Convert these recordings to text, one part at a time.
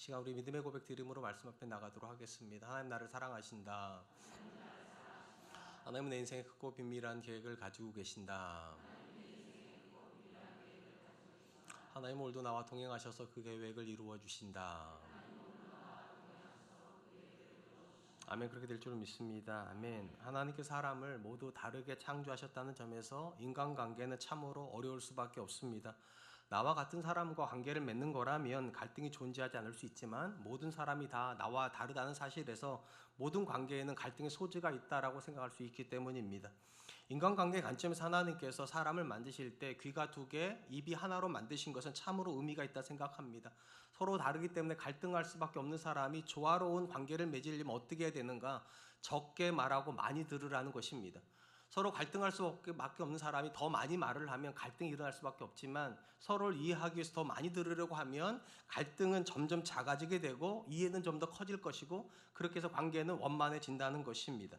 시간 우리 믿음의 고백 드림으로 말씀 앞에 나가도록 하겠습니다. 하나님 나를 사랑하신다. 하나님은 내 인생에 크고 비밀한 계획을 가지고 계신다. 하나님은 오늘도 나와 동행하셔서 그 계획을 이루어 주신다. 아멘. 그렇게 될 줄 믿습니다. 아멘. 하나님께 사람을 모두 다르게 창조하셨다는 점에서 인간관계는 참으로 어려울 수밖에 없습니다. 나와 같은 사람과 관계를 맺는 거라면 갈등이 존재하지 않을 수 있지만 모든 사람이 다 나와 다르다는 사실에서 모든 관계에는 갈등의 소지가 있다라고 생각할 수 있기 때문입니다. 인간관계 관점에서 하나님께서 사람을 만드실 때 귀가 두 개, 입이 하나로 만드신 것은 참으로 의미가 있다 생각합니다. 서로 다르기 때문에 갈등할 수밖에 없는 사람이 조화로운 관계를 맺으려면 어떻게 해야 되는가? 적게 말하고 많이 들으라는 것입니다. 서로 갈등할 수밖에 없는 사람이 더 많이 말을 하면 갈등이 일어날 수밖에 없지만 서로를 이해하기 위해서 더 많이 들으려고 하면 갈등은 점점 작아지게 되고 이해는 좀 더 커질 것이고 그렇게 해서 관계는 원만해진다는 것입니다.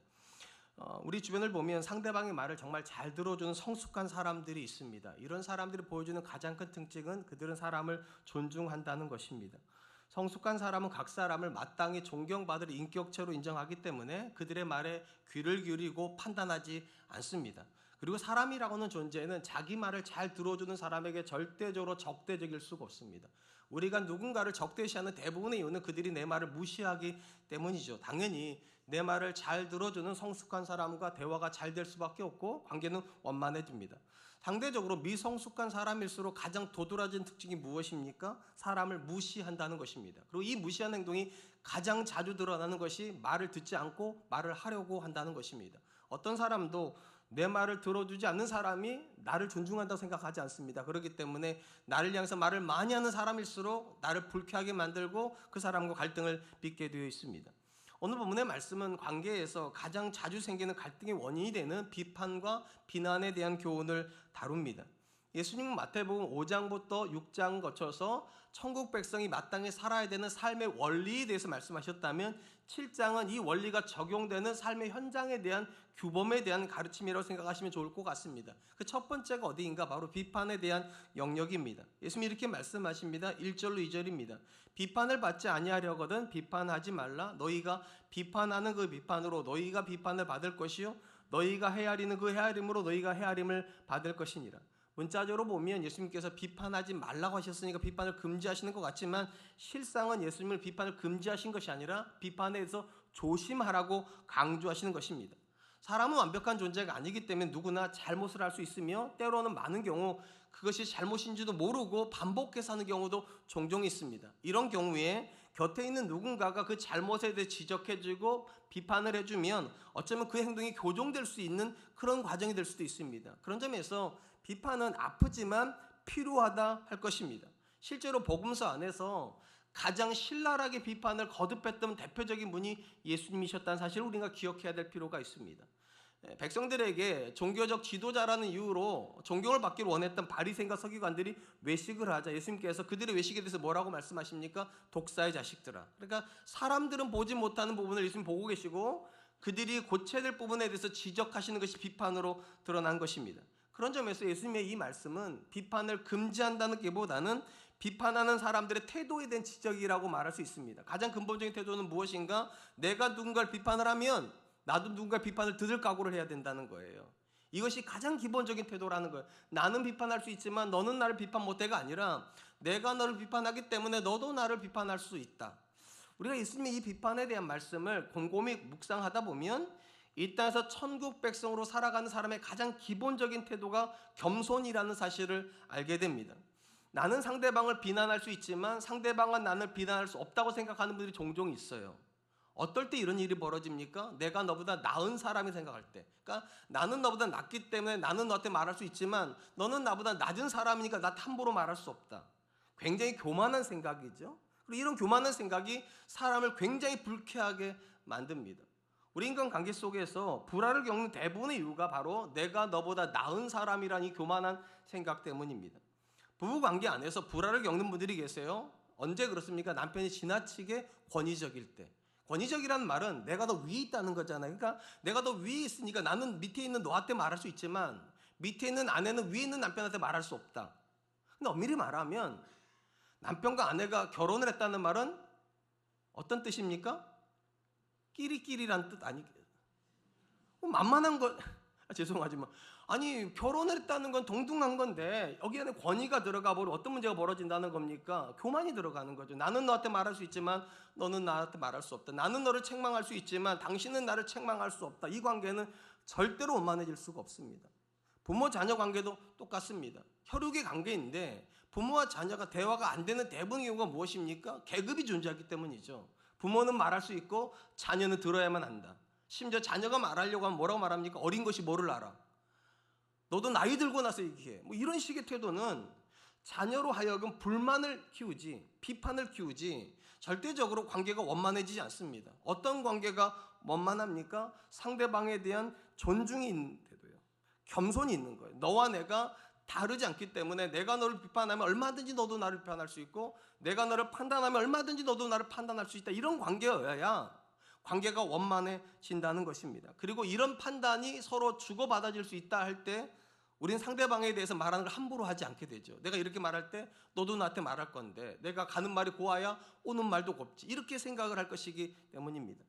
우리 주변을 보면 상대방의 말을 정말 잘 들어주는 성숙한 사람들이 있습니다. 이런 사람들이 보여주는 가장 큰 특징은 그들은 사람을 존중한다는 것입니다. 성숙한 사람은 각 사람을 마땅히 존경받을 인격체로 인정하기 때문에 그들의 말에 귀를 기울이고 판단하지 않습니다. 그리고 사람이라고 하는 존재는 자기 말을 잘 들어주는 사람에게 절대적으로 적대적일 수가 없습니다. 우리가 누군가를 적대시하는 대부분의 이유는 그들이 내 말을 무시하기 때문이죠. 당연히 내 말을 잘 들어주는 성숙한 사람과 대화가 잘 될 수밖에 없고 관계는 원만해집니다. 상대적으로 미성숙한 사람일수록 가장 도드라진 특징이 무엇입니까? 사람을 무시한다는 것입니다. 그리고 이 무시하는 행동이 가장 자주 드러나는 것이 말을 듣지 않고 말을 하려고 한다는 것입니다. 어떤 사람도 내 말을 들어주지 않는 사람이 나를 존중한다고 생각하지 않습니다. 그렇기 때문에 나를 향해서 말을 많이 하는 사람일수록 나를 불쾌하게 만들고 그 사람과 갈등을 빚게 되어 있습니다. 오늘 본문의 말씀은 관계에서 가장 자주 생기는 갈등의 원인이 되는 비판과 비난에 대한 교훈을 다룹니다. 예수님은 마태복음 5장부터 6장 거쳐서 천국 백성이 마땅히 살아야 되는 삶의 원리에 대해서 말씀하셨다면 7장은 이 원리가 적용되는 삶의 현장에 대한 규범에 대한 가르침이라고 생각하시면 좋을 것 같습니다. 그 첫 번째가 어디인가? 바로 비판에 대한 영역입니다. 예수님이 이렇게 말씀하십니다. 1절로 2절입니다. 비판을 받지 아니하려거든 비판하지 말라. 너희가 비판하는 그 비판으로 너희가 비판을 받을 것이요 너희가 헤아리는 그 헤아림으로 너희가 헤아림을 받을 것이니라. 문자적으로 보면 예수님께서 비판하지 말라고 하셨으니까 비판을 금지하시는 것 같지만 실상은 예수님을 비판을 금지하신 것이 아니라 비판에 대해서 조심하라고 강조하시는 것입니다. 사람은 완벽한 존재가 아니기 때문에 누구나 잘못을 할 수 있으며 때로는 많은 경우 그것이 잘못인지도 모르고 반복해서 하는 경우도 종종 있습니다. 이런 경우에 곁에 있는 누군가가 그 잘못에 대해 지적해주고 비판을 해주면 어쩌면 그 행동이 교정될 수 있는 그런 과정이 될 수도 있습니다. 그런 점에서 비판은 아프지만 필요하다 할 것입니다. 실제로 복음서 안에서 가장 신랄하게 비판을 거듭했던 대표적인 분이 예수님이셨다는 사실을 우리가 기억해야 될 필요가 있습니다. 백성들에게 종교적 지도자라는 이유로 존경을 받기를 원했던 바리새인과 서기관들이 외식을 하자 예수님께서 그들의 외식에 대해서 뭐라고 말씀하십니까? 독사의 자식들아. 그러니까 사람들은 보지 못하는 부분을 예수님 보고 계시고 그들이 고쳐야 될 부분에 대해서 지적하시는 것이 비판으로 드러난 것입니다. 그런 점에서 예수님의 이 말씀은 비판을 금지한다는 게보다는 비판하는 사람들의 태도에 대한 지적이라고 말할 수 있습니다. 가장 근본적인 태도는 무엇인가? 내가 누군가를 비판을 하면 나도 누군가의 비판을 들을 각오를 해야 된다는 거예요. 이것이 가장 기본적인 태도라는 거예요. 나는 비판할 수 있지만 너는 나를 비판 못해가 아니라 내가 너를 비판하기 때문에 너도 나를 비판할 수 있다. 우리가 예수님의 이 비판에 대한 말씀을 곰곰이 묵상하다 보면 이 땅에서 천국 백성으로 살아가는 사람의 가장 기본적인 태도가 겸손이라는 사실을 알게 됩니다. 나는 상대방을 비난할 수 있지만 상대방은 나를 비난할 수 없다고 생각하는 분들이 종종 있어요. 어떨 때 이런 일이 벌어집니까? 내가 너보다 나은 사람이 생각할 때. 그러니까 나는 너보다 낫기 때문에 나는 너한테 말할 수 있지만 너는 나보다 낮은 사람이니까 나 함부로 말할 수 없다. 굉장히 교만한 생각이죠. 그리고 이런 교만한 생각이 사람을 굉장히 불쾌하게 만듭니다. 우리 인간관계 속에서 불화를 겪는 대부분의 이유가 바로 내가 너보다 나은 사람이라는 이 교만한 생각 때문입니다. 부부관계 안에서 불화를 겪는 분들이 계세요. 언제 그렇습니까? 남편이 지나치게 권위적일 때. 권위적이라는 말은 내가 더 위에 있다는 거잖아요. 그러니까 내가 더 위에 있으니까 나는 밑에 있는 너한테 말할 수 있지만 밑에 있는 아내는 위에 있는 남편한테 말할 수 없다. 근데 엄밀히 말하면 남편과 아내가 결혼을 했다는 말은 어떤 뜻입니까? 끼리끼리란 뜻 아니겠어요? 만만한 거 죄송하지만 아니 결혼을 했다는 건 동등한 건데 여기 안에 권위가 들어가 버리면 어떤 문제가 벌어진다는 겁니까? 교만이 들어가는 거죠. 나는 너한테 말할 수 있지만 너는 나한테 말할 수 없다. 나는 너를 책망할 수 있지만 당신은 나를 책망할 수 없다. 이 관계는 절대로 원만해질 수가 없습니다. 부모 자녀 관계도 똑같습니다. 혈육의 관계인데 부모와 자녀가 대화가 안 되는 대부분의 이유가 무엇입니까? 계급이 존재하기 때문이죠. 부모는 말할 수 있고 자녀는 들어야만 한다. 심지어 자녀가 말하려고 하면 뭐라고 말합니까? 어린 것이 뭐를 알아? 너도 나이 들고 나서 얘기해. 뭐 이런 식의 태도는 자녀로 하여금 불만을 키우지, 비판을 키우지 절대적으로 관계가 원만해지지 않습니다. 어떤 관계가 원만합니까? 상대방에 대한 존중이 있는 태도예요. 겸손이 있는 거예요. 너와 내가 다르지 않기 때문에 내가 너를 비판하면 얼마든지 너도 나를 비판할 수 있고 내가 너를 판단하면 얼마든지 너도 나를 판단할 수 있다. 이런 관계여야 관계가 원만해진다는 것입니다. 그리고 이런 판단이 서로 주고받아질 수 있다 할 때 우린 상대방에 대해서 말하는 걸 함부로 하지 않게 되죠. 내가 이렇게 말할 때 너도 나한테 말할 건데 내가 가는 말이 고와야 오는 말도 곱지. 이렇게 생각을 할 것이기 때문입니다.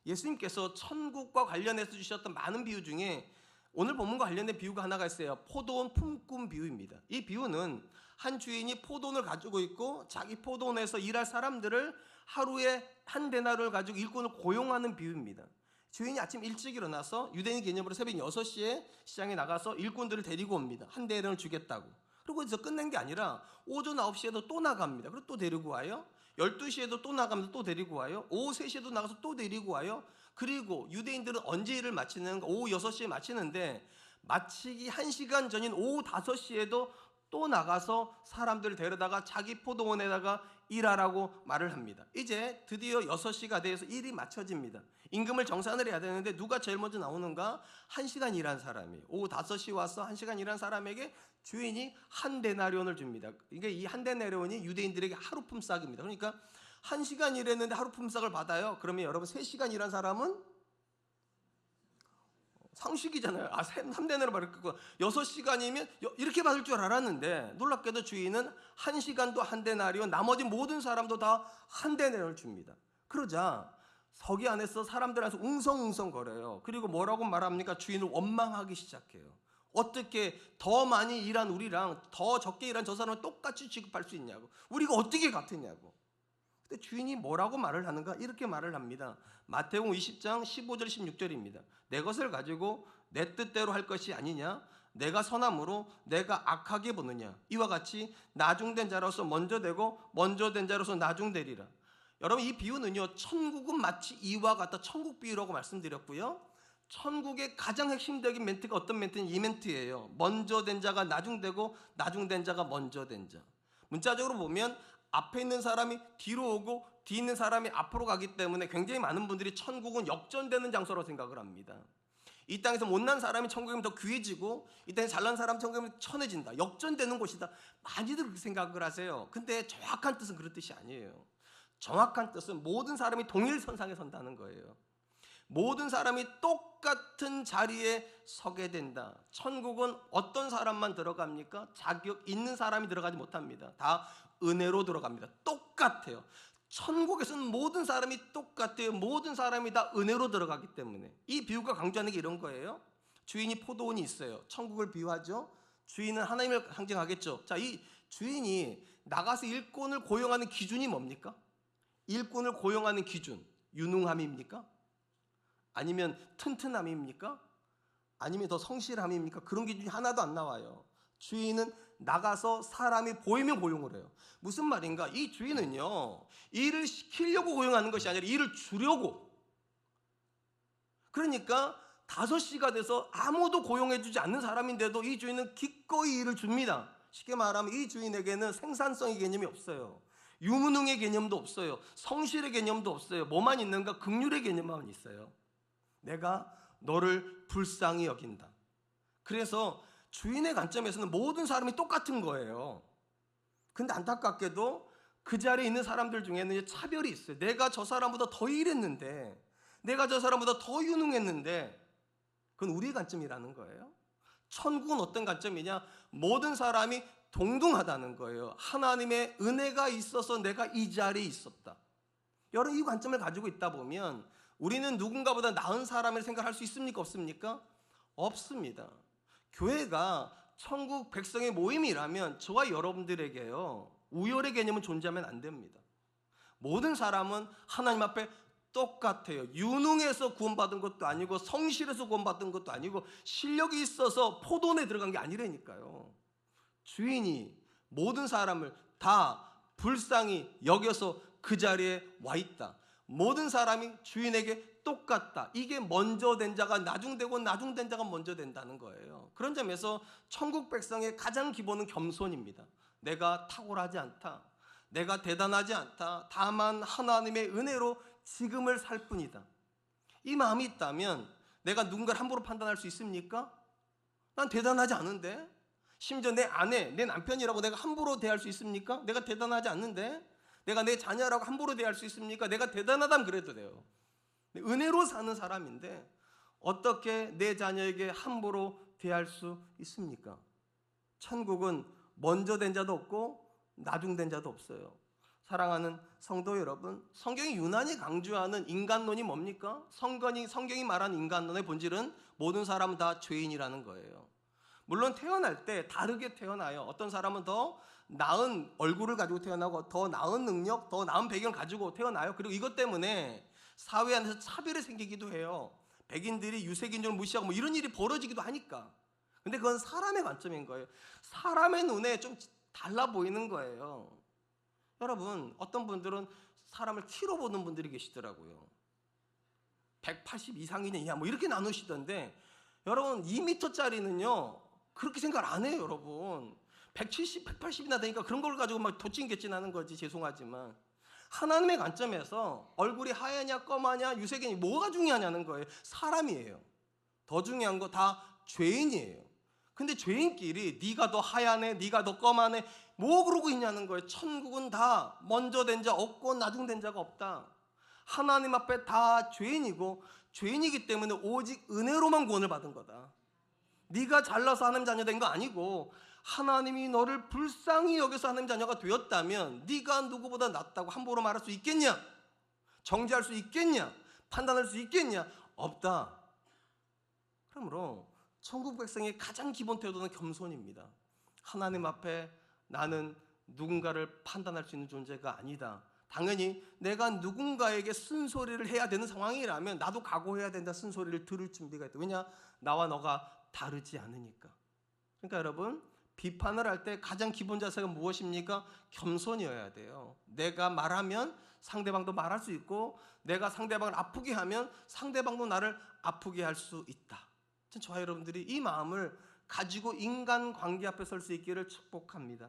예수님께서 천국과 관련해서 주셨던 많은 비유 중에 오늘 본문과 관련된 비유가 하나가 있어요. 포도원 품꾼 비유입니다. 이 비유는 한 주인이 포도원을 가지고 있고 자기 포도원에서 일할 사람들을 하루에 한 데나리온을 가지고 일꾼을 고용하는 비유입니다. 주인이 아침 일찍 일어나서 유대인 개념으로 새벽 6시에 시장에 나가서 일꾼들을 데리고 옵니다. 한 데나리온을 주겠다고. 그리고 이제 끝낸 게 아니라 오전 9시에도 또 나갑니다. 그리고 또 데리고 와요. 12시에도 또 나가면서 또 데리고 와요. 오후 3시에도 나가서 또 데리고 와요. 그리고 유대인들은 언제 일을 마치는가? 오후 6시에 마치는데 마치기 1시간 전인 오후 5시에도 또 나가서 사람들을 데려다가 자기 포도원에다가 일하라고 말을 합니다. 이제 드디어 6시가 돼서 일이 마쳐집니다. 임금을 정산을 해야 되는데 누가 제일 먼저 나오는가? 1시간 일한 사람이 오후 5시 와서 1시간 일한 사람에게 주인이 한 데나리온을 줍니다. 이게 이 한 데나리온이 유대인들에게 하루 품삯입니다. 그러니까 1시간 일했는데 하루 품삯을 받아요. 그러면 여러분 3시간 일한 사람은 상식이잖아요. 3데나리온 받을 거고 6시간이면 이렇게 받을 줄 알았는데 놀랍게도 주인은 1시간도 한 데나리온, 나머지 모든 사람도 다 한 데나리온을 줍니다. 그러자 서기 안에서 사람들 안에서 웅성웅성 거려요. 그리고 뭐라고 말합니까? 주인을 원망하기 시작해요. 어떻게 더 많이 일한 우리랑 더 적게 일한 저 사람을 똑같이 취급할 수 있냐고. 우리가 어떻게 같으냐고. 근데 주인이 뭐라고 말을 하는가? 이렇게 말을 합니다. 마태복음 20장 15절 16절입니다. 내 것을 가지고 내 뜻대로 할 것이 아니냐? 내가 선함으로 내가 악하게 보느냐? 이와 같이 나중된 자로서 먼저 되고 먼저 된 자로서 나중되리라. 여러분 이 비유는요. 천국은 마치 이와 같다. 천국 비유라고 말씀드렸고요. 천국의 가장 핵심적인 멘트가 어떤 멘트는 이 멘트예요. 먼저 된 자가 나중되고 나중된 자가 먼저 된 자. 문자적으로 보면 앞에 있는 사람이 뒤로 오고 뒤에 있는 사람이 앞으로 가기 때문에 굉장히 많은 분들이 천국은 역전되는 장소라고 생각을 합니다. 이 땅에서 못난 사람이 천국이면 더 귀해지고 이 땅에 잘난 사람 천국이면 천해진다. 역전되는 곳이다. 많이들 그렇게 생각을 하세요. 근데 정확한 뜻은 그런 뜻이 아니에요. 정확한 뜻은 모든 사람이 동일선상에 선다는 거예요. 모든 사람이 똑같은 자리에 서게 된다. 천국은 어떤 사람만 들어갑니까? 자격 있는 사람이 들어가지 못합니다. 다 은혜로 들어갑니다. 똑같아요. 천국에서는 모든 사람이 똑같아요. 모든 사람이 다 은혜로 들어가기 때문에. 이 비유가 강조하는 게 이런 거예요. 주인이 포도원이 있어요. 천국을 비유하죠. 주인은 하나님을 상징하겠죠. 자, 이 주인이 나가서 일꾼을 고용하는 기준이 뭡니까? 일꾼을 고용하는 기준, 유능함입니까? 아니면 튼튼함입니까? 아니면 더 성실함입니까? 그런 기준이 하나도 안 나와요. 주인은 나가서 사람이 보이면 고용을 해요. 무슨 말인가? 이 주인은요, 일을 시키려고 고용하는 것이 아니라 일을 주려고. 그러니까 5시가 돼서 아무도 고용해주지 않는 사람인데도 이 주인은 기꺼이 일을 줍니다. 쉽게 말하면 이 주인에게는 생산성의 개념이 없어요. 유무능의 개념도 없어요. 성실의 개념도 없어요. 뭐만 있는가? 긍휼의 개념만 있어요. 내가 너를 불쌍히 여긴다. 그래서 주인의 관점에서는 모든 사람이 똑같은 거예요. 근데 안타깝게도 그 자리에 있는 사람들 중에는 차별이 있어요. 내가 저 사람보다 더 일했는데, 내가 저 사람보다 더 유능했는데, 그건 우리의 관점이라는 거예요. 천국은 어떤 관점이냐? 모든 사람이 동등하다는 거예요. 하나님의 은혜가 있어서 내가 이 자리에 있었다. 여러분 이 관점을 가지고 있다 보면 우리는 누군가보다 나은 사람을 생각할 수 있습니까? 없습니까? 없습니다. 교회가 천국 백성의 모임이라면 저와 여러분들에게요 우열의 개념은 존재하면 안 됩니다. 모든 사람은 하나님 앞에 똑같아요. 유능해서 구원받은 것도 아니고 성실해서 구원받은 것도 아니고 실력이 있어서 포도원에 들어간 게 아니라니까요. 주인이 모든 사람을 다 불쌍히 여겨서 그 자리에 와 있다. 모든 사람이 주인에게 똑같다. 이게 먼저 된 자가 나중되고 나중된 자가 먼저 된다는 거예요. 그런 점에서 천국 백성의 가장 기본은 겸손입니다. 내가 탁월하지 않다. 내가 대단하지 않다. 다만 하나님의 은혜로 지금을 살 뿐이다. 이 마음이 있다면 내가 누군가를 함부로 판단할 수 있습니까? 난 대단하지 않은데. 심지어 내 아내, 내 남편이라고 내가 함부로 대할 수 있습니까? 내가 대단하지 않는데. 내가 내 자녀라고 함부로 대할 수 있습니까? 내가 대단하다면 그래도 돼요. 은혜로 사는 사람인데 어떻게 내 자녀에게 함부로 대할 수 있습니까? 천국은 먼저 된 자도 없고 나중된 자도 없어요. 사랑하는 성도 여러분, 성경이 유난히 강조하는 인간론이 뭡니까? 성경이 말하는 인간론의 본질은 모든 사람은 다 죄인이라는 거예요. 물론 태어날 때 다르게 태어나요. 어떤 사람은 더 나은 얼굴을 가지고 태어나고 더 나은 능력, 더 나은 배경을 가지고 태어나요. 그리고 이것 때문에 사회 안에서 차별이 생기기도 해요. 백인들이 유색인종을 무시하고 뭐 이런 일이 벌어지기도 하니까. 근데 그건 사람의 관점인 거예요. 사람의 눈에 좀 달라 보이는 거예요. 여러분, 어떤 분들은 사람을 키로 보는 분들이 계시더라고요. 180 이상이냐 이하 뭐 이렇게 나누시던데, 여러분 2m짜리는요 그렇게 생각 안 해요. 여러분 170, 180이나 되니까 그런 걸 가지고 막 도찐개찐하는 거지. 죄송하지만 하나님의 관점에서 얼굴이 하얘냐 검하냐 유색이냐 뭐가 중요하냐는 거예요. 사람이에요. 더 중요한 거 다 죄인이에요. 근데 죄인끼리 네가 더 하얗네, 네가 더 검하네 뭐 그러고 있냐는 거예요. 천국은 다 먼저 된 자 없고 나중된 자가 없다. 하나님 앞에 다 죄인이고 죄인이기 때문에 오직 은혜로만 구원을 받은 거다. 네가 잘나서 하나님 자녀 된 거 아니고 하나님이 너를 불쌍히 여겨서 하나님 자녀가 되었다면 네가 누구보다 낫다고 함부로 말할 수 있겠냐? 정죄할 수 있겠냐? 판단할 수 있겠냐? 없다. 그러므로 천국 백성의 가장 기본 태도는 겸손입니다. 하나님 앞에 나는 누군가를 판단할 수 있는 존재가 아니다. 당연히 내가 누군가에게 쓴소리를 해야 되는 상황이라면 나도 각오해야 된다. 쓴소리를 들을 준비가 있다. 왜냐? 나와 너가 다르지 않으니까. 그러니까 여러분, 비판을 할 때 가장 기본 자세가 무엇입니까? 겸손이어야 돼요. 내가 말하면 상대방도 말할 수 있고 내가 상대방을 아프게 하면 상대방도 나를 아프게 할 수 있다. 저와 여러분들이 이 마음을 가지고 인간관계 앞에 설 수 있기를 축복합니다.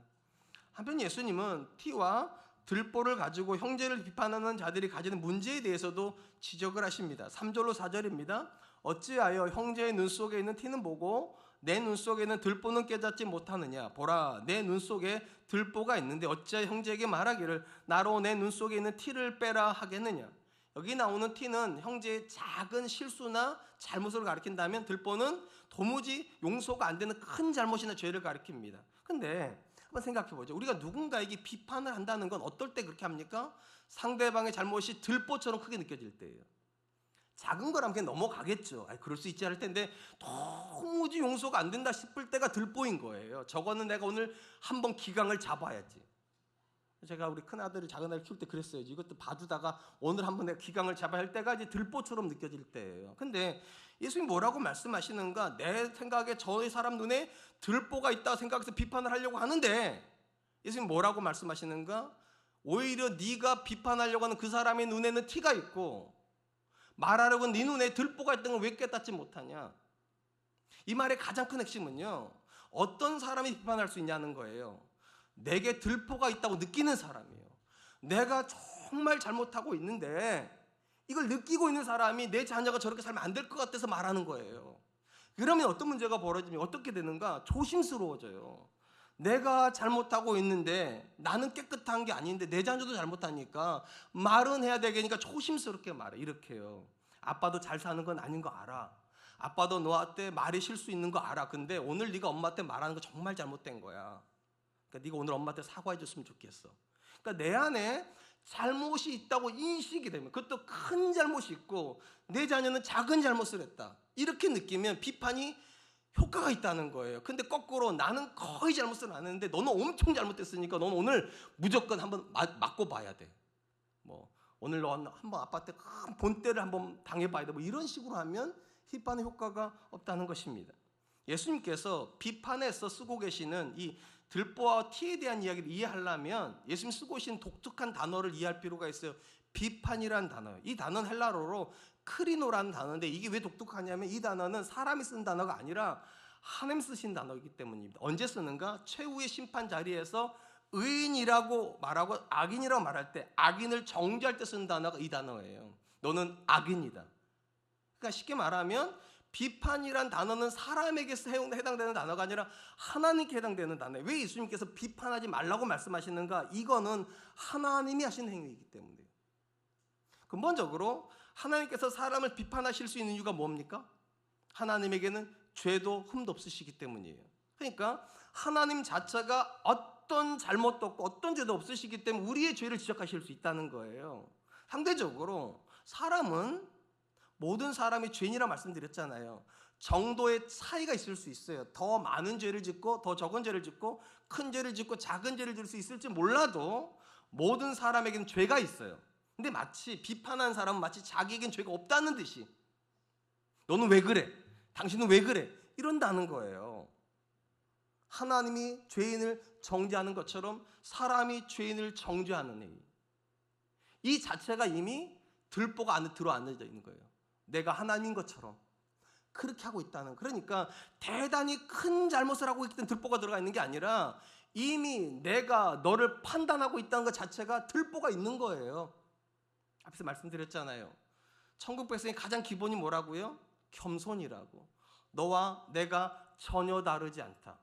한편 예수님은 티와 들보를 가지고 형제를 비판하는 자들이 가지는 문제에 대해서도 지적을 하십니다. 3절로 4절입니다. 어찌하여 형제의 눈 속에 있는 티는 보고 내 눈 속에 있는 들보는 깨닫지 못하느냐. 보라, 내 눈 속에 들보가 있는데 어찌하여 형제에게 말하기를 나로 내 눈 속에 있는 티를 빼라 하겠느냐. 여기 나오는 티는 형제의 작은 실수나 잘못을 가리킨다면 들보는 도무지 용서가 안 되는 큰 잘못이나 죄를 가리킵니다. 근데 한번 생각해 보죠. 우리가 누군가에게 비판을 한다는 건 어떨 때 그렇게 합니까? 상대방의 잘못이 들보처럼 크게 느껴질 때예요. 작은 거라면 그냥 넘어가겠죠. 그럴 수 있지 않을 텐데 도무지 용서가 안 된다 싶을 때가 들보인 거예요. 저거는 내가 오늘 한번 기강을 잡아야지. 제가 우리 큰아들을 작은아들 키울 때 그랬어요. 이것도 봐주다가 오늘 한번 내가 기강을 잡아야 할 때가 이제 들보처럼 느껴질 때예요. 근데 예수님이 뭐라고 말씀하시는가? 내 생각에 저의 사람 눈에 들보가 있다고 생각해서 비판을 하려고 하는데 예수님이 뭐라고 말씀하시는가? 오히려 네가 비판하려고 하는 그 사람의 눈에는 티가 있고 말하려고 네 눈에 들보가 있던 걸 왜 깨닫지 못하냐? 이 말의 가장 큰 핵심은요, 어떤 사람이 비판할 수 있냐는 거예요. 내게 들보가 있다고 느끼는 사람이에요. 내가 정말 잘못하고 있는데 이걸 느끼고 있는 사람이 내 자녀가 저렇게 살면 안 될 것 같아서 말하는 거예요. 그러면 어떤 문제가 벌어지면 어떻게 되는가? 조심스러워져요. 내가 잘못하고 있는데 나는 깨끗한 게 아닌데 내 자녀도 잘못하니까 말은 해야 되겠으니까 조심스럽게 말해. 이렇게요. 아빠도 잘 사는 건 아닌 거 알아. 아빠도 너한테 말이 실수 있는 거 알아. 근데 오늘 네가 엄마한테 말하는 거 정말 잘못된 거야. 그러니까 네가 오늘 엄마한테 사과해 줬으면 좋겠어. 그러니까 내 안에 잘못이 있다고 인식이 되면, 그것도 큰 잘못이 있고 내 자녀는 작은 잘못을 했다, 이렇게 느끼면 비판이 효과가 있다는 거예요. 근데 거꾸로 나는 거의 잘못을 안 했는데 너는 엄청 잘못했으니까 너는 오늘 무조건 한번 맞고 봐야 돼. 뭐 오늘 너 한번 아빠한테 큰 본때를 한번 당해봐야 돼. 뭐 이런 식으로 하면 비판의 효과가 없다는 것입니다. 예수님께서 비판에서 쓰고 계시는 이 들보와 티에 대한 이야기를 이해하려면 예수님 쓰고 계신 독특한 단어를 이해할 필요가 있어요. 비판이라는 단어예요. 이 단어는 헬라어로 크리노라는 단어인데 이게 왜 독특하냐면 이 단어는 사람이 쓴 단어가 아니라 하나님 쓰신 단어이기 때문입니다. 언제 쓰는가? 최후의 심판 자리에서 의인이라고 말하고 악인이라고 말할 때, 악인을 정죄할 때 쓰는 단어가 이 단어예요. 너는 악인이다. 그러니까 쉽게 말하면 비판이란 단어는 사람에게 해당되는 단어가 아니라 하나님께 해당되는 단어예요. 왜 예수님께서 비판하지 말라고 말씀하시는가? 이거는 하나님이 하신 행위이기 때문이에요. 근본적으로 하나님께서 사람을 비판하실 수 있는 이유가 뭡니까? 하나님에게는 죄도 흠도 없으시기 때문이에요. 그러니까 하나님 자체가 어떤 잘못도 없고 어떤 죄도 없으시기 때문에 우리의 죄를 지적하실 수 있다는 거예요. 상대적으로 사람은, 모든 사람이 죄인이라 말씀드렸잖아요. 정도의 차이가 있을 수 있어요. 더 많은 죄를 짓고 더 적은 죄를 짓고 큰 죄를 짓고 작은 죄를 질 수 있을지 몰라도 모든 사람에게는 죄가 있어요. 근데 마치 비판한 사람은 마치 자기에겐 죄가 없다는 듯이 너는 왜 그래? 당신은 왜 그래? 이런다는 거예요. 하나님이 죄인을 정죄하는 것처럼 사람이 죄인을 정죄하는 행위, 이 자체가 이미 들보가 안에 들어앉아 있는 거예요. 내가 하나님인 것처럼 그렇게 하고 있다는. 그러니까 대단히 큰 잘못을 하고 있기 때문에 들보가 들어가 있는 게 아니라 이미 내가 너를 판단하고 있다는 것 자체가 들보가 있는 거예요. 앞에서 말씀드렸잖아요. 천국 백성의 가장 기본이 뭐라고요? 겸손이라고. 너와 내가 전혀 다르지 않다,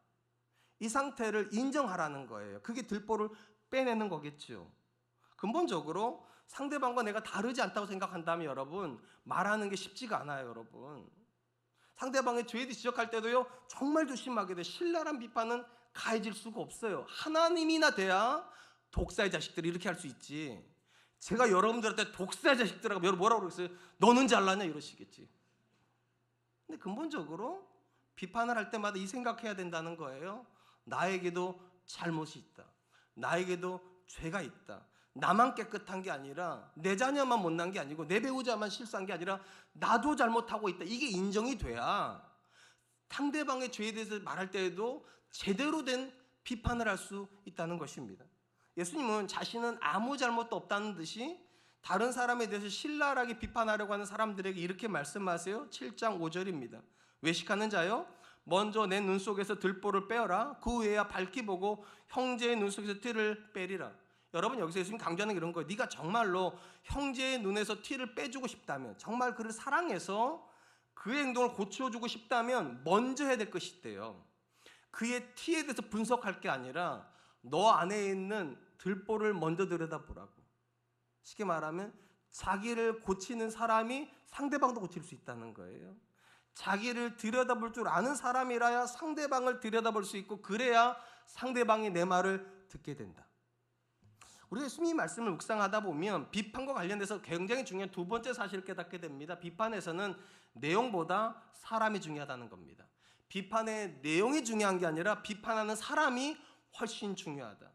이 상태를 인정하라는 거예요. 그게 들보를 빼내는 거겠죠. 근본적으로 상대방과 내가 다르지 않다고 생각한다면 여러분, 말하는 게 쉽지가 않아요. 여러분, 상대방의 죄에 지적할 때도요 정말 조심하게 돼. 신랄한 비판은 가해질 수가 없어요. 하나님이나 돼야 독사의 자식들이 이렇게 할 수 있지. 제가 여러분들한테 독사의 자식들하고 뭐라고 그랬어요? 너는 잘나냐 이러시겠지. 근데 근본적으로 비판을 할 때마다 이 생각해야 된다는 거예요. 나에게도 잘못이 있다, 나에게도 죄가 있다. 나만 깨끗한 게 아니라 내 자녀만 못난 게 아니고 내 배우자만 실수한 게 아니라 나도 잘못하고 있다. 이게 인정이 돼야 상대방의 죄에 대해서 말할 때에도 제대로 된 비판을 할 수 있다는 것입니다. 예수님은 자신은 아무 잘못도 없다는 듯이 다른 사람에 대해서 신랄하게 비판하려고 하는 사람들에게 이렇게 말씀하세요. 7장 5절입니다. 외식하는 자여, 먼저 내 눈 속에서 들보를 빼어라. 그 후에야 밝히 보고 형제의 눈 속에서 티를 빼리라. 여러분, 여기서 예수님 강조하는 게 이런 거예요. 네가 정말로 형제의 눈에서 티를 빼주고 싶다면, 정말 그를 사랑해서 그의 행동을 고쳐주고 싶다면 먼저 해야 될 것이 있대요. 그의 티에 대해서 분석할 게 아니라 너 안에 있는 들보를 먼저 들여다보라고. 쉽게 말하면 자기를 고치는 사람이 상대방도 고칠 수 있다는 거예요. 자기를 들여다볼 줄 아는 사람이라야 상대방을 들여다볼 수 있고, 그래야 상대방이 내 말을 듣게 된다. 우리가 예수님의 말씀을 묵상하다 보면 비판과 관련돼서 굉장히 중요한 두 번째 사실을 깨닫게 됩니다. 비판에서는 내용보다 사람이 중요하다는 겁니다. 비판의 내용이 중요한 게 아니라 비판하는 사람이 훨씬 중요하다.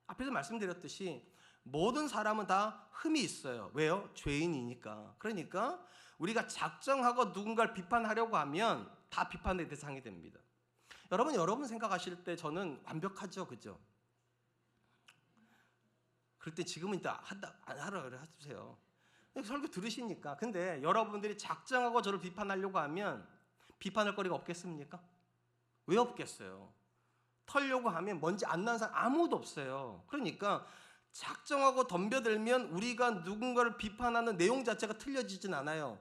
앞에서 말씀드렸듯이 모든 사람은 다 흠이 있어요. 왜요? 죄인이니까. 그러니까 우리가 작정하고 누군가를 비판하려고 하면 다 비판의 대상이 됩니다. 여러분 생각하실 때 저는 완벽하죠, 그죠? 그럴 때 지금은 일단 안 하라 그래 해주세요. 설교 들으시니까. 근데 여러분들이 작정하고 저를 비판하려고 하면 비판할 거리가 없겠습니까? 왜 없겠어요? 털려고 하면 먼지 안 나는 사람 아무도 없어요. 그러니까 작정하고 덤벼들면 우리가 누군가를 비판하는 내용 자체가 틀려지진 않아요.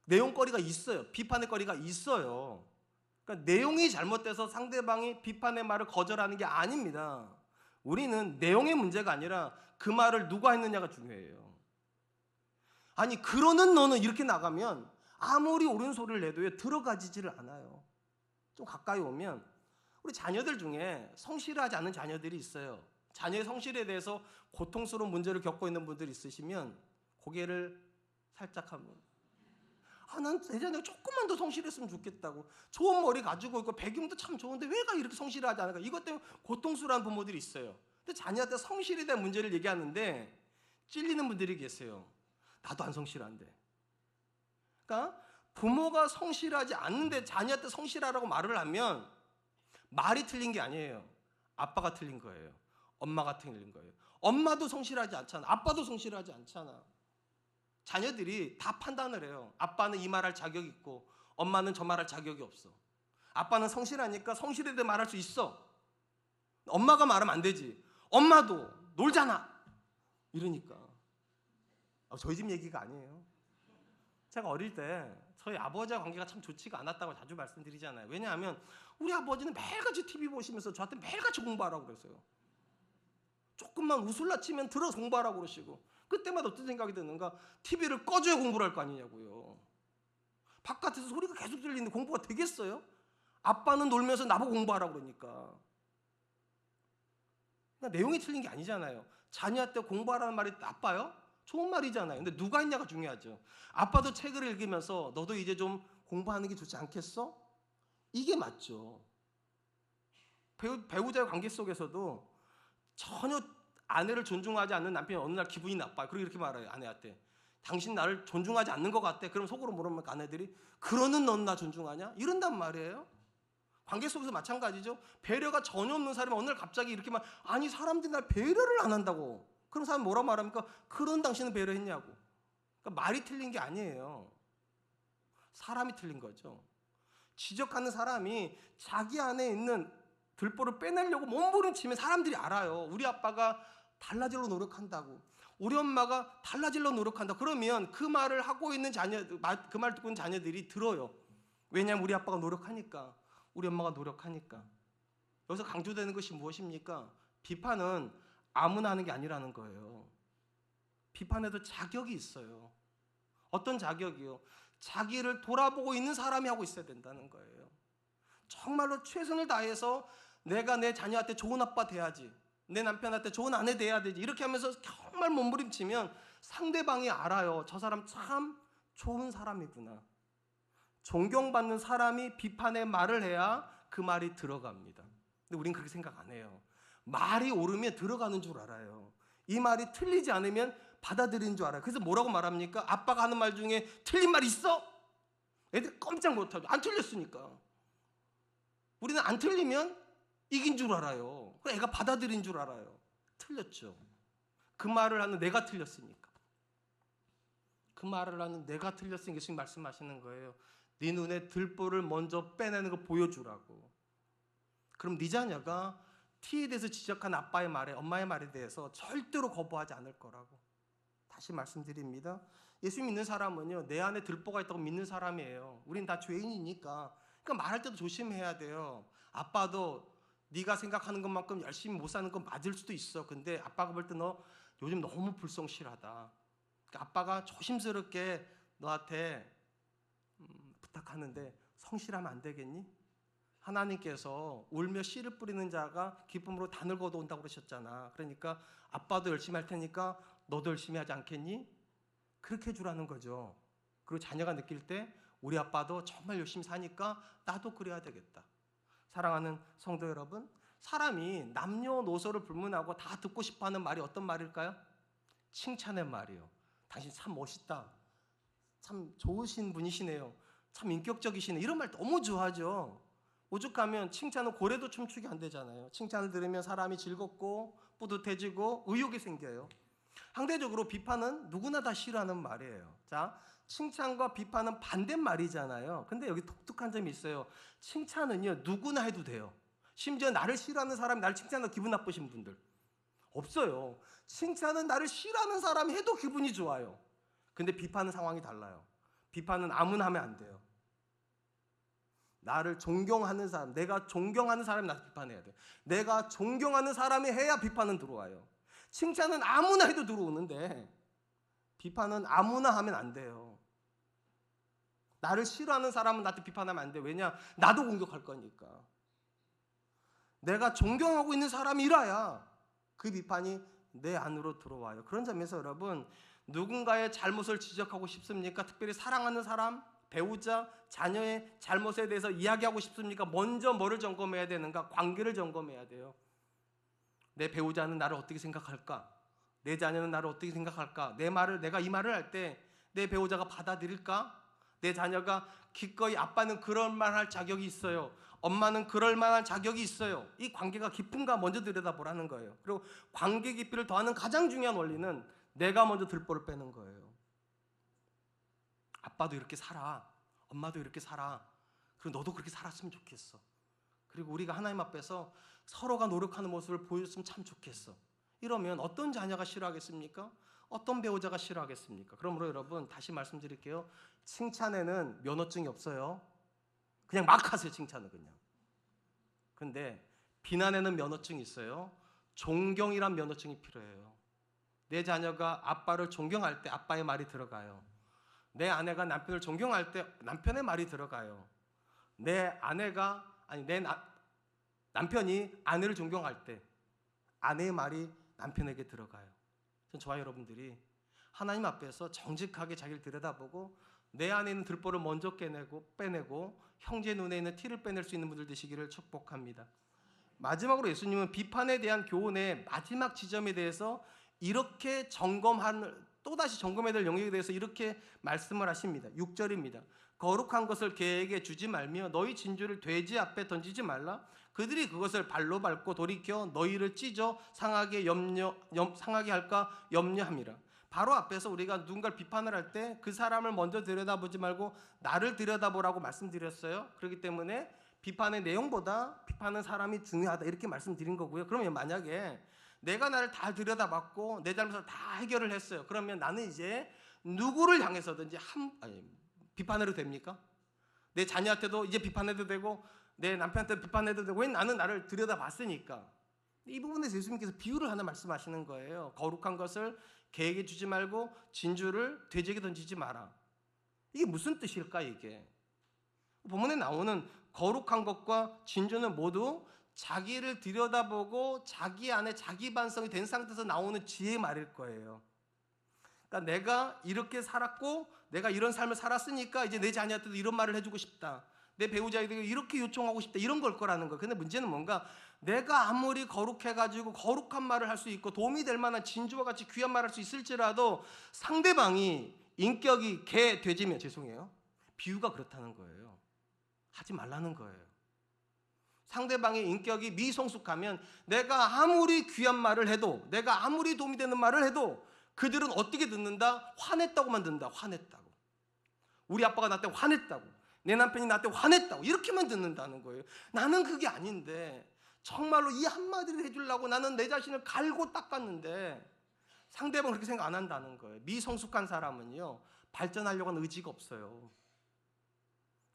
내용거리가 있어요. 비판의 거리가 있어요. 그러니까 내용이 잘못돼서 상대방이 비판의 말을 거절하는 게 아닙니다. 우리는 내용의 문제가 아니라 그 말을 누가 했느냐가 중요해요. 아니, 그러는 너는 이렇게 나가면 아무리 옳은 소리를 내도 들어가지지를 않아요. 좀 가까이 오면 우리 자녀들 중에 성실하지 않은 자녀들이 있어요. 자녀의 성실에 대해서 고통스러운 문제를 겪고 있는 분들이 있으시면 고개를 살짝 하면 난 내 자녀가 조금만 더 성실했으면 좋겠다고. 좋은 머리 가지고 있고 배경도 참 좋은데 왜가 이렇게 성실하지 않을까? 이것 때문에 고통스러운 부모들이 있어요. 근데 자녀한테 성실에 대한 문제를 얘기하는데 찔리는 분들이 계세요. 나도 안 성실한데. 그러니까 부모가 성실하지 않는데 자녀한테 성실하라고 말을 하면 말이 틀린 게 아니에요. 아빠가 틀린 거예요. 엄마가 틀린 거예요. 엄마도 성실하지 않잖아. 아빠도 성실하지 않잖아. 자녀들이 다 판단을 해요. 아빠는 이 말할 자격이 있고 엄마는 저 말할 자격이 없어. 아빠는 성실하니까 성실에 대해 말할 수 있어. 엄마가 말하면 안 되지. 엄마도 놀잖아. 이러니까. 저희 집 얘기가 아니에요. 제가 어릴 때 저희 아버지와 관계가 참 좋지가 않았다고 자주 말씀드리잖아요. 왜냐하면 우리 아버지는 매일같이 TV 보시면서 저한테 매일같이 공부하라고 그랬어요. 조금만 웃을라 치면 들어서 공부하라고 그러시고, 그때마다 어떤 생각이 드는가? TV를 꺼줘야 공부를 할 거 아니냐고요. 바깥에서 소리가 계속 들리는데 공부가 되겠어요? 아빠는 놀면서 나보고 공부하라고 그러니까. 그러니까 내용이 틀린 게 아니잖아요. 자녀한테 공부하라는 말이 나빠요? 좋은 말이잖아요. 근데 누가 했냐가 중요하죠. 아빠도 책을 읽으면서 너도 이제 좀 공부하는 게 좋지 않겠어? 이게 맞죠. 배우자의 관계 속에서도 전혀 아내를 존중하지 않는 남편이 어느 날 기분이 나빠요. 그리고 이렇게 말해요. 아내한테. 당신 나를 존중하지 않는 것 같아. 그럼 속으로 물으면 아내들이 그러는 넌 나 존중하냐? 이런단 말이에요. 관계 속에서 마찬가지죠. 배려가 전혀 없는 사람이 어느 날 갑자기 이렇게 말, 아니 사람들이 날 배려를 안 한다고. 그럼 사람 뭐라 말합니까? 그런 당신은 배려했냐고. 그러니까 말이 틀린 게 아니에요. 사람이 틀린 거죠. 지적하는 사람이 자기 안에 있는 들보를 빼내려고 몸부림치면 사람들이 알아요. 우리 아빠가 달라지려고 노력한다고. 우리 엄마가 달라지려고 노력한다. 그러면 그 말을 하고 있는 그 말 듣고 있는 자녀들이 들어요. 왜냐하면 우리 아빠가 노력하니까. 우리 엄마가 노력하니까. 여기서 강조되는 것이 무엇입니까? 비판은 아무나 하는 게 아니라는 거예요. 비판에도 자격이 있어요. 어떤 자격이요? 자기를 돌아보고 있는 사람이 하고 있어야 된다는 거예요. 정말로 최선을 다해서 내가 내 자녀한테 좋은 아빠 돼야지, 내 남편한테 좋은 아내 돼야 되지, 이렇게 하면서 정말 몸부림치면 상대방이 알아요. 저 사람 참 좋은 사람이구나. 존경받는 사람이 비판의 말을 해야 그 말이 들어갑니다. 근데 우린 그렇게 생각 안 해요. 말이 옳으면 들어가는 줄 알아요. 이 말이 틀리지 않으면 받아들이는 줄 알아요. 그래서 뭐라고 말합니까? 아빠가 하는 말 중에 틀린 말 있어? 애들이 꼼짝 못하죠. 안 틀렸으니까. 우리는 안 틀리면 이긴 줄 알아요. 애가 받아들인 줄 알아요. 틀렸죠. 그 말을 하는 내가 틀렸으니까. 그 말을 하는 내가 틀렸으니까 예수님 말씀하시는 거예요. 네 눈에 들보를 먼저 빼내는 거 보여주라고. 그럼 네 자녀가 T에 대해서 지적한 아빠의 말에, 엄마의 말에 대해서 절대로 거부하지 않을 거라고. 다시 말씀드립니다. 예수 믿는 사람은요, 내 안에 들보가 있다고 믿는 사람이에요. 우린 다 죄인이니까. 그러니까 말할 때도 조심해야 돼요. 아빠도 네가 생각하는 것만큼 열심히 못 사는 건 맞을 수도 있어. 근데 아빠가 볼 때 너 요즘 너무 불성실하다. 그러니까 아빠가 조심스럽게 너한테 부탁하는데 성실하면 안 되겠니? 하나님께서 울며 씨를 뿌리는 자가 기쁨으로 단을 거두온다고 그러셨잖아. 그러니까 아빠도 열심히 할 테니까 너도 열심히 하지 않겠니? 그렇게 해주라는 거죠. 그리고 자녀가 느낄 때 우리 아빠도 정말 열심히 사니까 나도 그래야 되겠다. 사랑하는 성도 여러분, 사람이 남녀노소를 불문하고 다 듣고 싶어하는 말이 어떤 말일까요? 칭찬의 말이요. 당신 참 멋있다. 참 좋으신 분이시네요. 참 인격적이시네. 이런 말 너무 좋아하죠. 오죽하면 칭찬은 고래도 춤추게 안 되잖아요. 칭찬을 들으면 사람이 즐겁고 뿌듯해지고 의욕이 생겨요. 상대적으로 비판은 누구나 다 싫어하는 말이에요. 자, 칭찬과 비판은 반대말이잖아요. 근데 여기 독특한 점이 있어요. 칭찬은요, 누구나 해도 돼요. 심지어 나를 싫어하는 사람이 나를 칭찬해서 기분 나쁘신 분들 없어요. 칭찬은 나를 싫어하는 사람이 해도 기분이 좋아요. 근데 비판은 상황이 달라요. 비판은 아무나 하면 안 돼요. 나를 존경하는 사람, 내가 존경하는 사람이 나를 비판해야 돼요. 내가 존경하는 사람이 해야 비판은 들어와요. 칭찬은 아무나 해도 들어오는데 비판은 아무나 하면 안 돼요. 나를 싫어하는 사람은 나한테 비판하면 안 돼요. 왜냐? 나도 공격할 거니까. 내가 존경하고 있는 사람이라야 그 비판이 내 안으로 들어와요. 그런 점에서 여러분, 누군가의 잘못을 지적하고 싶습니까? 특별히 사랑하는 사람, 배우자, 자녀의 잘못에 대해서 이야기하고 싶습니까? 먼저 뭐를 점검해야 되는가? 관계를 점검해야 돼요. 내 배우자는 나를 어떻게 생각할까? 내 자녀는 나를 어떻게 생각할까? 내가 이 말을 할 때 내 배우자가 받아들일까? 내 자녀가 기꺼이 아빠는 그럴 만할 자격이 있어요. 엄마는 그럴 만한 자격이 있어요. 이 관계가 깊은가 먼저 들여다보라는 거예요. 그리고 관계 깊이를 더하는 가장 중요한 원리는 내가 먼저 들보를 빼는 거예요. 아빠도 이렇게 살아. 엄마도 이렇게 살아. 그리고 너도 그렇게 살았으면 좋겠어. 그리고 우리가 하나님 앞에서 서로가 노력하는 모습을 보여줬으면 참 좋겠어. 이러면 어떤 자녀가 싫어하겠습니까? 어떤 배우자가 싫어하겠습니까? 그러므로 여러분, 다시 말씀드릴게요. 칭찬에는 면허증이 없어요. 그냥 막 하세요. 칭찬은 그냥. 근데 비난에는 면허증이 있어요. 존경이란 면허증이 필요해요. 내 자녀가 아빠를 존경할 때 아빠의 말이 들어가요. 내 아내가 남편을 존경할 때 남편의 말이 들어가요. 내 남편이 아내를 존경할 때 아내의 말이 남편에게 들어가요. 저와 여러분들이 하나님 앞에서 정직하게 자기를 들여다보고 내 안에 있는 들보를 먼저 빼내고 형제 눈에 있는 티를 빼낼 수 있는 분들 되시기를 축복합니다. 마지막으로 예수님은 비판에 대한 교훈의 마지막 지점에 대해서 이렇게 또다시 점검해야 될 영역에 대해서 이렇게 말씀을 하십니다. 6절입니다. 거룩한 것을 개에게 주지 말며 너희 진주를 돼지 앞에 던지지 말라. 그들이 그것을 발로 밟고 돌이켜 너희를 찢어 상하게 할까 염려함이라. 바로 앞에서 우리가 누군가를 비판을 할 때 그 사람을 먼저 들여다보지 말고 나를 들여다보라고 말씀드렸어요. 그렇기 때문에 비판의 내용보다 비판하는 사람이 중요하다 이렇게 말씀드린 거고요. 그러면 만약에 내가 나를 다 들여다봤고 내 잘못을 다 해결을 했어요. 그러면 나는 이제 누구를 향해서든지 비판해도 됩니까? 내 자녀한테도 이제 비판해도 되고 내 남편한테 비판해도 되고 왜 나는 나를 들여다봤으니까. 이 부분에서 예수님께서 비유를 하나 말씀하시는 거예요. 거룩한 것을 개에게 주지 말고 진주를 돼지에게 던지지 마라. 이게 무슨 뜻일까 이게? 본문에 나오는 거룩한 것과 진주는 모두 자기를 들여다보고 자기 안에 자기 반성이 된 상태에서 나오는 지혜의 말일 거예요. 그러니까 내가 이렇게 살았고 내가 이런 삶을 살았으니까 이제 내 자녀한테도 이런 말을 해주고 싶다. 내 배우자에게 이렇게 요청하고 싶다. 이런 걸 거라는 거예요. 근데 문제는 뭔가 내가 아무리 거룩해가지고 거룩한 말을 할 수 있고 도움이 될 만한 진주와 같이 귀한 말을 할 수 있을지라도 상대방이 인격이 개, 돼지면 죄송해요. 비유가 그렇다는 거예요. 하지 말라는 거예요. 상대방의 인격이 미성숙하면 내가 아무리 귀한 말을 해도 내가 아무리 도움이 되는 말을 해도 그들은 어떻게 듣는다? 화냈다고만 듣는다. 화냈다고. 우리 아빠가 나한테 화냈다고. 내 남편이 나한테 화냈다고. 이렇게만 듣는다는 거예요. 나는 그게 아닌데 정말로 이 한마디를 해주려고 나는 내 자신을 갈고 닦았는데 상대방은 그렇게 생각 안 한다는 거예요. 미성숙한 사람은요 발전하려고 하는 의지가 없어요.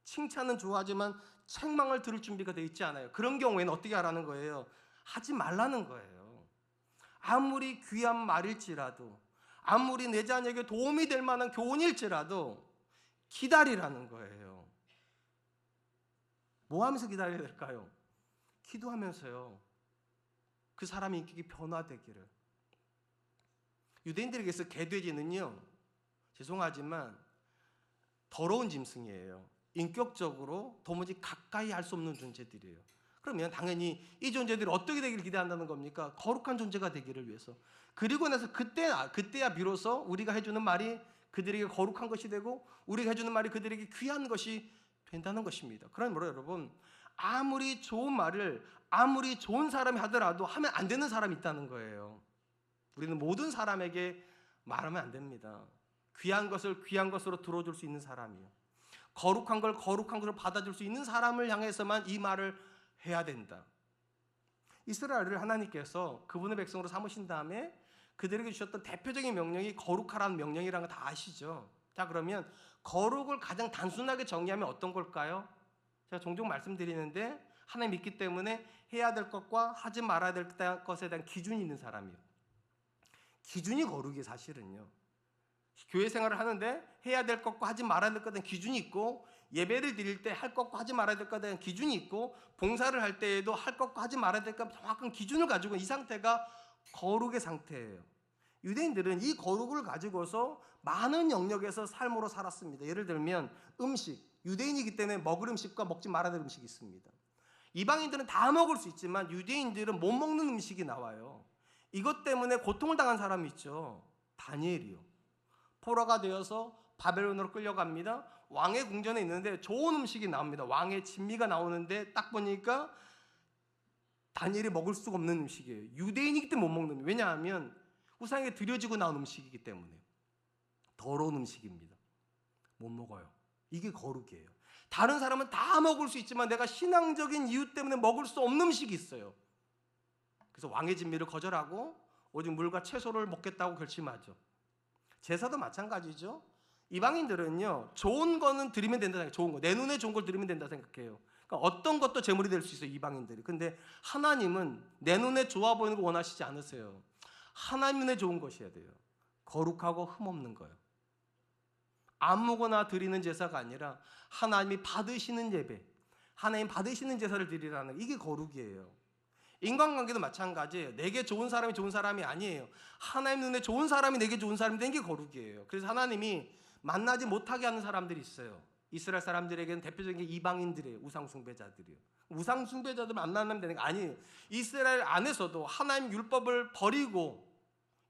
칭찬은 좋아하지만 책망을 들을 준비가 되어 있지 않아요. 그런 경우에는 어떻게 하라는 거예요? 하지 말라는 거예요. 아무리 귀한 말일지라도 아무리 내 자녀에게 도움이 될 만한 교훈일지라도 기다리라는 거예요. 뭐 하면서 기다려야 될까요? 기도하면서요. 그 사람의 인격이 변화되기를. 유대인들에게서 개돼지는요 죄송하지만 더러운 짐승이에요. 인격적으로 도무지 가까이 할 수 없는 존재들이에요. 그러면 당연히 이 존재들이 어떻게 되기를 기대한다는 겁니까? 거룩한 존재가 되기를 위해서. 그리고 나서 그때야 비로소 우리가 해주는 말이 그들에게 거룩한 것이 되고 우리가 해주는 말이 그들에게 귀한 것이 된다는 것입니다. 그러므로 여러분 아무리 좋은 말을 아무리 좋은 사람이 하더라도 하면 안 되는 사람이 있다는 거예요. 우리는 모든 사람에게 말하면 안 됩니다. 귀한 것을 귀한 것으로 들어줄 수 있는 사람이요. 거룩한 걸 거룩한 것으로 받아줄 수 있는 사람을 향해서만 이 말을 해야 된다. 이스라엘을 하나님께서 그분의 백성으로 삼으신 다음에 그들에게 주셨던 대표적인 명령이 거룩하라는 명령이라는 거 다 아시죠? 자, 그러면 거룩을 가장 단순하게 정의하면 어떤 걸까요? 제가 종종 말씀드리는데 하나님 믿기 때문에 해야 될 것과 하지 말아야 될 것에 대한 기준이 있는 사람이에요. 기준이 거룩이 사실은요. 교회 생활을 하는데 해야 될 것과 하지 말아야 될 것에 대한 기준이 있고 예배를 드릴 때 할 것과 하지 말아야 될 것에 대한 기준이 있고 봉사를 할 때에도 할 것과 하지 말아야 될 것 정확한 기준을 가지고 이 상태가 거룩의 상태예요. 유대인들은 이 거룩을 가지고서 많은 영역에서 삶으로 살았습니다. 예를 들면 음식, 유대인이기 때문에 먹을 음식과 먹지 말아야 될 음식이 있습니다. 이방인들은 다 먹을 수 있지만 유대인들은 못 먹는 음식이 나와요. 이것 때문에 고통을 당한 사람이 있죠. 다니엘이요. 포로가 되어서 바벨론으로 끌려갑니다. 왕의 궁전에 있는데 좋은 음식이 나옵니다. 왕의 진미가 나오는데 딱 보니까 다니엘이 먹을 수가 없는 음식이에요. 유대인이기 때문에 못 먹는, 왜냐하면 우상에 드려지고 나온 음식이기 때문에 더러운 음식입니다. 못 먹어요. 이게 거룩이에요. 다른 사람은 다 먹을 수 있지만 내가 신앙적인 이유 때문에 먹을 수 없는 음식이 있어요. 그래서 왕의 진미를 거절하고 오직 물과 채소를 먹겠다고 결심하죠. 제사도 마찬가지죠. 이방인들은요, 좋은 거는 드리면 된다 생각해요. 좋은 거, 내 눈에 좋은 걸 드리면 된다 생각해요. 그러니까 어떤 것도 제물이 될 수 있어요, 이방인들이. 근데 하나님은 내 눈에 좋아 보이는 거 원하시지 않으세요. 하나님 눈에 좋은 것이어야 돼요. 거룩하고 흠없는 거예요. 아무거나 드리는 제사가 아니라 하나님이 받으시는 예배, 하나님 받으시는 제사를 드리라는, 이게 거룩이에요. 인간관계도 마찬가지예요. 내게 좋은 사람이 좋은 사람이 아니에요. 하나님 눈에 좋은 사람이 내게 좋은 사람이 된 게 거룩이에요. 그래서 하나님이 만나지 못하게 하는 사람들이 있어요. 이스라엘 사람들에게는 대표적인 게 이방인들이에요. 우상숭배자들이요. 우상숭배자들 만나면 되는 게 아니에요. 이스라엘 안에서도 하나님 율법을 버리고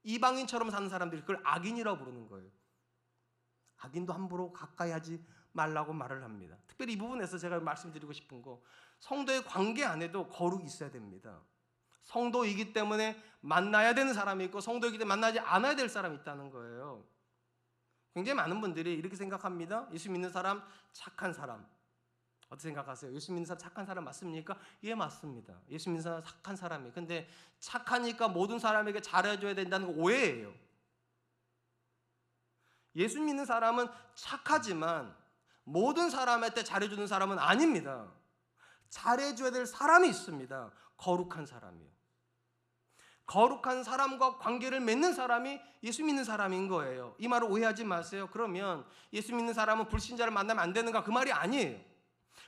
이방인처럼 사는 사람들이 그걸 악인이라고 부르는 거예요. 악인도 함부로 가까이 하지 말라고 말을 합니다. 특별히 이 부분에서 제가 말씀드리고 싶은 거, 성도의 관계 안에도 거룩이 있어야 됩니다. 성도이기 때문에 만나야 되는 사람이 있고 성도이기 때문에 만나지 않아야 될 사람이 있다는 거예요. 굉장히 많은 분들이 이렇게 생각합니다. 예수 믿는 사람, 착한 사람. 어떻게 생각하세요? 예수 믿는 사람 착한 사람 맞습니까? 예, 맞습니다. 예수 믿는 사람 착한 사람이. 근데 착하니까 모든 사람에게 잘해줘야 된다는 거 오해예요. 예수 믿는 사람은 착하지만 모든 사람한테 잘해주는 사람은 아닙니다. 잘해줘야 될 사람이 있습니다. 거룩한 사람이요. 거룩한 사람과 관계를 맺는 사람이 예수 믿는 사람인 거예요. 이 말을 오해하지 마세요. 그러면 예수 믿는 사람은 불신자를 만나면 안 되는가? 그 말이 아니에요.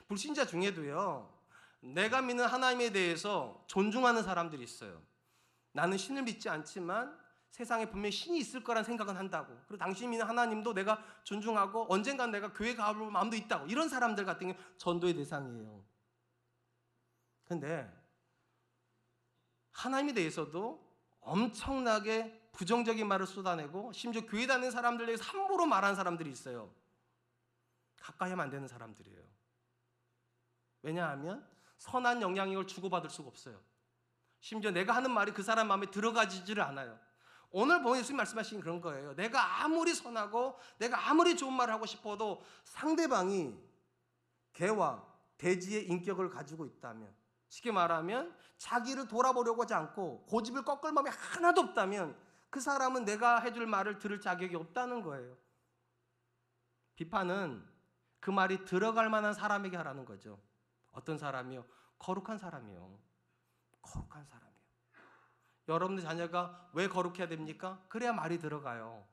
불신자 중에도요, 내가 믿는 하나님에 대해서 존중하는 사람들이 있어요. 나는 신을 믿지 않지만 세상에 분명히 신이 있을 거란 생각은 한다고. 그리고 당신이 믿는 하나님도 내가 존중하고 언젠간 내가 교회 가볼 마음도 있다고. 이런 사람들 같은 경우 전도의 대상이에요. 근데 하나님에 대해서도 엄청나게 부정적인 말을 쏟아내고 심지어 교회 다니는 사람들에게 함부로 말하는 사람들이 있어요. 가까이 하면 안 되는 사람들이에요. 왜냐하면 선한 영향력을 주고받을 수가 없어요. 심지어 내가 하는 말이 그 사람 마음에 들어가지를 않아요. 오늘 보면 예수님 말씀하신 그런 거예요. 내가 아무리 선하고 내가 아무리 좋은 말을 하고 싶어도 상대방이 개와 돼지의 인격을 가지고 있다면, 쉽게 말하면 자기를 돌아보려고 하지 않고 고집을 꺾을 마음이 하나도 없다면 그 사람은 내가 해줄 말을 들을 자격이 없다는 거예요. 비판은 그 말이 들어갈 만한 사람에게 하라는 거죠. 어떤 사람이요? 거룩한 사람이요. 거룩한 사람이요. 여러분의 자녀가 왜 거룩해야 됩니까? 그래야 말이 들어가요.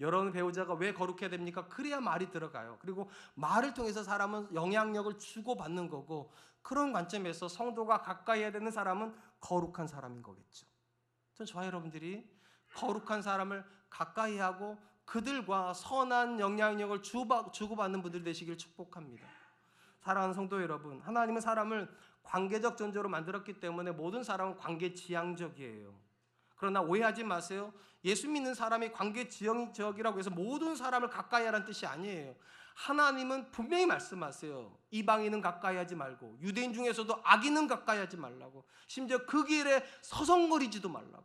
여러분의 배우자가 왜 거룩해야 됩니까? 그래야 말이 들어가요. 그리고 말을 통해서 사람은 영향력을 주고받는 거고, 그런 관점에서 성도가 가까이 해야 되는 사람은 거룩한 사람인 거겠죠. 저와 여러분들이 거룩한 사람을 가까이 하고 그들과 선한 영향력을 주고받는 분들이 되시길 축복합니다. 사랑하는 성도 여러분, 하나님은 사람을 관계적 존재로 만들었기 때문에 모든 사람은 관계 지향적이에요. 그러나 오해하지 마세요. 예수 믿는 사람이 관계 지향적이라고 해서 모든 사람을 가까이 하라는 뜻이 아니에요. 하나님은 분명히 말씀하세요. 이방인은 가까이 하지 말고, 유대인 중에서도 악인은 가까이 하지 말라고, 심지어 그 길에 서성거리지도 말라고.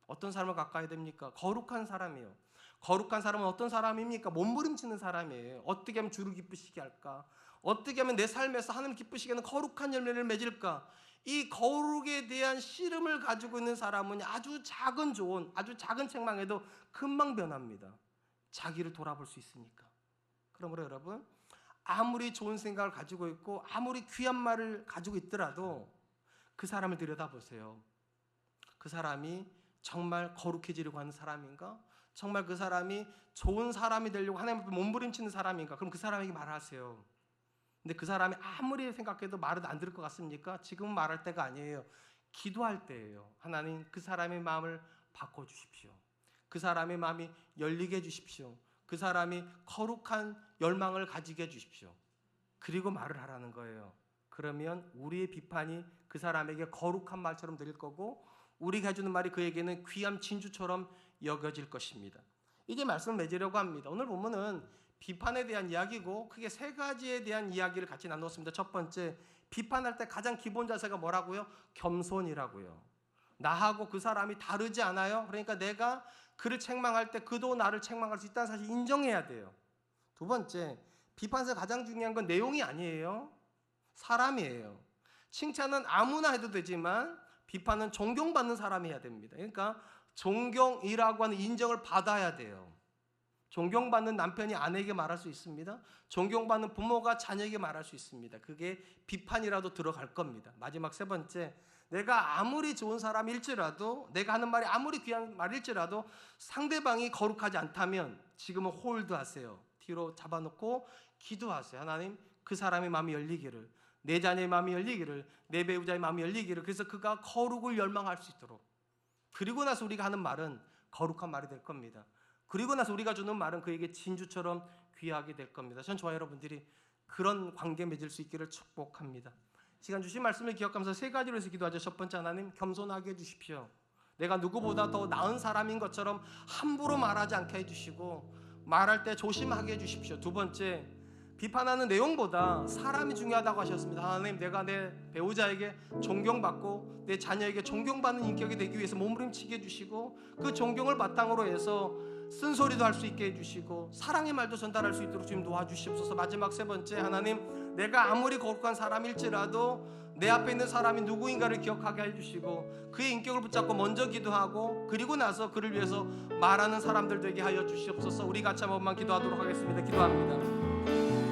어떤 사람을 가까이 됩니까? 거룩한 사람이에요. 거룩한 사람은 어떤 사람입니까? 몸부림치는 사람이에요. 어떻게 하면 주를 기쁘시게 할까? 어떻게 하면 내 삶에서 하나님 기쁘시게 하는 거룩한 열매를 맺을까? 이 거룩에 대한 씨름을 가지고 있는 사람은 아주 작은 조언, 아주 작은 책망에도 금방 변합니다. 자기를 돌아볼 수 있으니까. 그러므로 여러분, 아무리 좋은 생각을 가지고 있고 아무리 귀한 말을 가지고 있더라도 그 사람을 들여다보세요. 그 사람이 정말 거룩해지려고 하는 사람인가? 정말 그 사람이 좋은 사람이 되려고 하나님 앞에 몸부림치는 사람인가? 그럼 그 사람에게 말하세요. 근데 그 사람이 아무리 생각해도 말은 안 들을 것 같습니까? 지금은 말할 때가 아니에요. 기도할 때예요. 하나님, 그 사람의 마음을 바꿔주십시오. 그 사람의 마음이 열리게 해주십시오. 그 사람이 거룩한 열망을 가지게 해주십시오. 그리고 말을 하라는 거예요. 그러면 우리의 비판이 그 사람에게 거룩한 말처럼 들릴 거고, 우리가 해주는 말이 그에게는 귀한 진주처럼 여겨질 것입니다. 이제 말씀을 맺으려고 합니다. 오늘 본문은 비판에 대한 이야기고 크게 세 가지에 대한 이야기를 같이 나누었습니다. 첫 번째, 비판할 때 가장 기본 자세가 뭐라고요? 겸손이라고요. 나하고 그 사람이 다르지 않아요. 그러니까 내가 그를 책망할 때 그도 나를 책망할 수 있다는 사실 인정해야 돼요. 두 번째, 비판에서 가장 중요한 건 내용이 아니에요. 사람이에요. 칭찬은 아무나 해도 되지만 비판은 존경받는 사람이 해야 됩니다. 그러니까 존경이라고 하는 인정을 받아야 돼요. 존경받는 남편이 아내에게 말할 수 있습니다. 존경받는 부모가 자녀에게 말할 수 있습니다. 그게 비판이라도 들어갈 겁니다. 마지막 세 번째, 내가 아무리 좋은 사람일지라도, 내가 하는 말이 아무리 귀한 말일지라도 상대방이 거룩하지 않다면 지금은 홀드하세요. 뒤로 잡아놓고 기도하세요. 하나님, 그 사람의 마음이 열리기를, 내 자녀의 마음이 열리기를, 내 배우자의 마음이 열리기를, 그래서 그가 거룩을 열망할 수 있도록. 그리고 나서 우리가 하는 말은 거룩한 말이 될 겁니다. 그리고 나서 우리가 주는 말은 그에게 진주처럼 귀하게 될 겁니다. 전 저와 여러분들이 그런 관계 맺을 수 있기를 축복합니다. 시간 주신 말씀을 기억하면서 세 가지로 해서 기도하죠. 첫 번째, 하나님 겸손하게 해주십시오. 내가 누구보다 더 나은 사람인 것처럼 함부로 말하지 않게 해주시고 말할 때 조심하게 해주십시오. 두 번째, 비판하는 내용보다 사람이 중요하다고 하셨습니다. 하나님, 내가 내 배우자에게 존경받고 내 자녀에게 존경받는 인격이 되기 위해서 몸부림치게 해주시고 그 존경을 바탕으로 해서 쓴소리도 할 수 있게 해주시고 사랑의 말도 전달할 수 있도록 주님 도와주시옵소서. 마지막 세 번째, 하나님, 내가 아무리 거룩한 사람일지라도 내 앞에 있는 사람이 누구인가를 기억하게 해주시고 그의 인격을 붙잡고 먼저 기도하고 그리고 나서 그를 위해서 말하는 사람들 되게 하여 주시옵소서. 우리 같이 한 번만 기도하도록 하겠습니다. 기도합니다.